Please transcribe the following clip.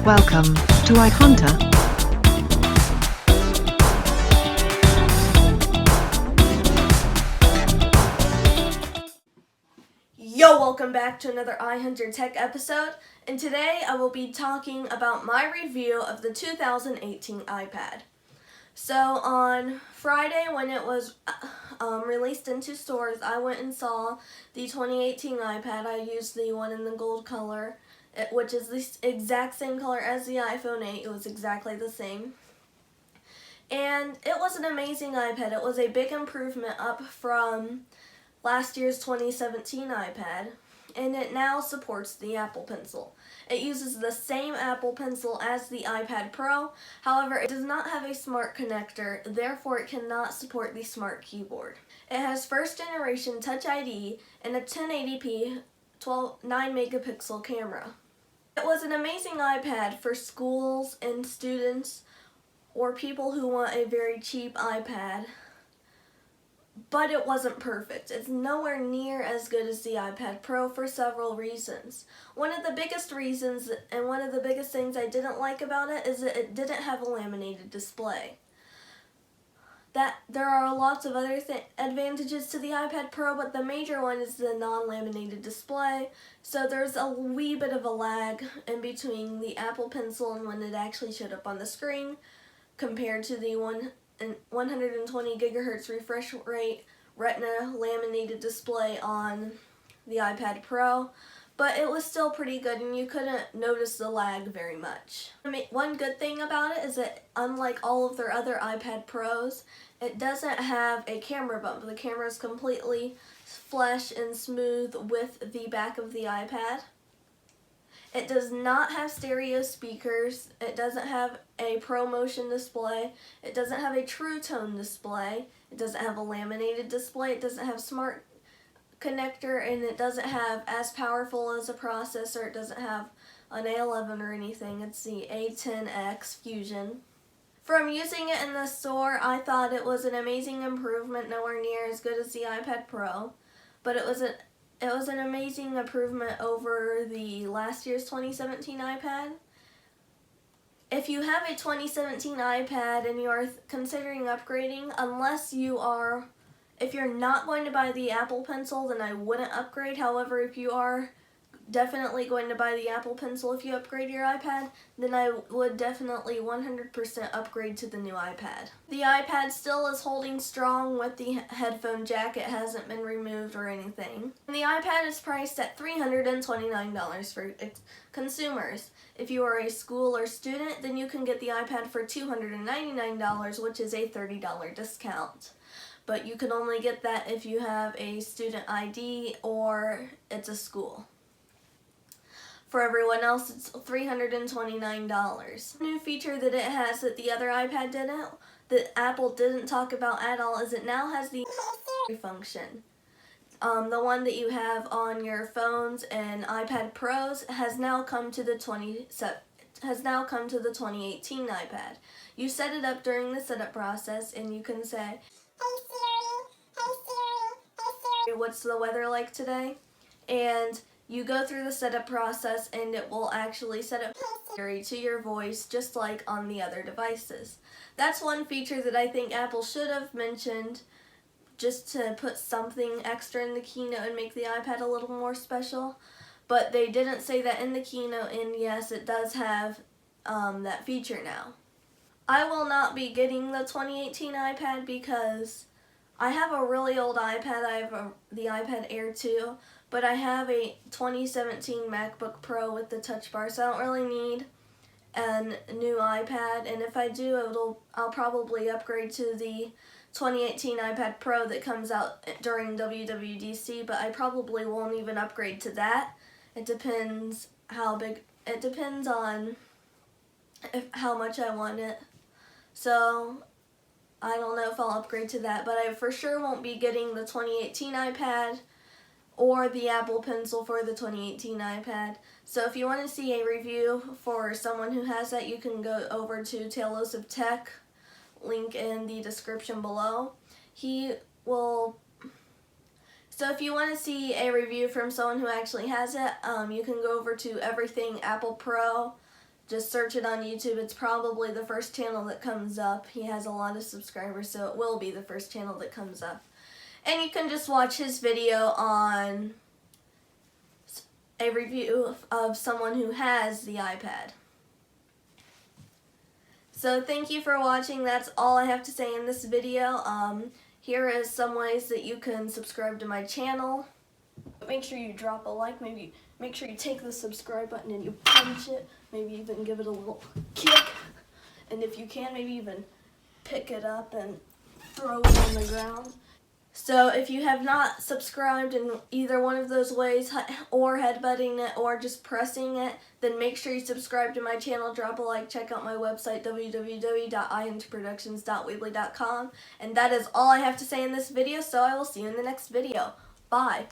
Welcome to iHunter. Yo, welcome back to another iHunter Tech episode, and today I will be talking about my review of the 2018 iPad. So on Friday when it was released into stores, I went and saw the 2018 iPad. I used the one in the gold color, which is the exact same color as the iPhone 8. It was exactly the same. And it was an amazing iPad. It was a big improvement up from last year's 2017 iPad, and it now supports the Apple Pencil. It uses the same Apple Pencil as the iPad Pro, however, it does not have a smart connector, therefore it cannot support the smart keyboard. It has first generation Touch ID and a 1080p 9 megapixel camera. It was an amazing iPad for schools and students or people who want a very cheap iPad. But it wasn't perfect. It's nowhere near as good as the iPad Pro for several reasons. One of the biggest reasons, and one of the biggest things I didn't like about it, is that it didn't have a laminated display. There are lots of other advantages to the iPad Pro, but the major one is the non-laminated display. So there's a wee bit of a lag in between the Apple Pencil and when it actually showed up on the screen, compared to the 120 gigahertz refresh rate Retina laminated display on the iPad Pro, but it was still pretty good and you couldn't notice the lag very much. One good thing about it is that unlike all of their other iPad Pros, it doesn't have a camera bump. The camera is completely flush and smooth with the back of the iPad. It does not have stereo speakers. It doesn't have a ProMotion display. It doesn't have a True Tone display. It doesn't have a laminated display. It doesn't have smart connector, and it doesn't have as powerful as a processor. It doesn't have an A11 or anything. It's the A10X Fusion. From using it in the store, I thought it was an amazing improvement, nowhere near as good as the iPad Pro, but it was an amazing improvement over the last year's 2017 iPad. If you have a 2017 iPad and you are considering upgrading, if you're not going to buy the Apple Pencil, then I wouldn't upgrade. However, if you are definitely going to buy the Apple Pencil if you upgrade your iPad, then I would definitely 100% upgrade to the new iPad. The iPad still is holding strong with the headphone jack. It hasn't been removed or anything. And the iPad is priced at $329 for consumers. If you are a school or student, then you can get the iPad for $299, which is a $30 discount. But you can only get that if you have a student ID or it's a school. For everyone else, it's $329. New feature that it has that the other iPad didn't, that Apple didn't talk about at all, is it now has the function. The one that you have on your phones and iPad Pros has now come to the 2018 iPad. You set it up during the setup process, and you can say, "Hey Siri, hey Siri, hey Siri, what's the weather like today?" And you go through the setup process and it will actually set up Siri to your voice just like on the other devices. That's one feature that I think Apple should have mentioned, just to put something extra in the keynote and make the iPad a little more special. But they didn't say that in the keynote, and yes, it does have that feature now. I will not be getting the 2018 iPad because I have a really old iPad. I have the iPad Air 2, but I have a 2017 MacBook Pro with the touch bar, so I don't really need a new iPad. And if I do, I'll probably upgrade to the 2018 iPad Pro that comes out during WWDC, but I probably won't even upgrade to that. It depends on how much I want it. So I don't know if I'll upgrade to that, but I for sure won't be getting the 2018 iPad or the Apple Pencil for the 2018 iPad. So if you want to see a review for someone who has that, you can go over to Talos of Tech, link in the description below. He will So if you want to see a review from someone who actually has it, you can go over to Everything Apple Pro. Just search it on YouTube. It's probably the first channel that comes up. He has a lot of subscribers, so it will be the first channel that comes up. And you can just watch his video on a review of someone who has the iPad. So thank you for watching. That's all I have to say in this video. Here is some ways that you can subscribe to my channel. Make sure you drop a like. Maybe make sure you take the subscribe button and you punch it. Maybe even give it a little kick. And if you can, maybe even pick it up and throw it on the ground. So if you have not subscribed in either one of those ways, or headbutting it, or just pressing it, then make sure you subscribe to my channel, drop a like, check out my website, www.ihuntproductions.weebly.com. And that is all I have to say in this video, so I will see you in the next video. Bye.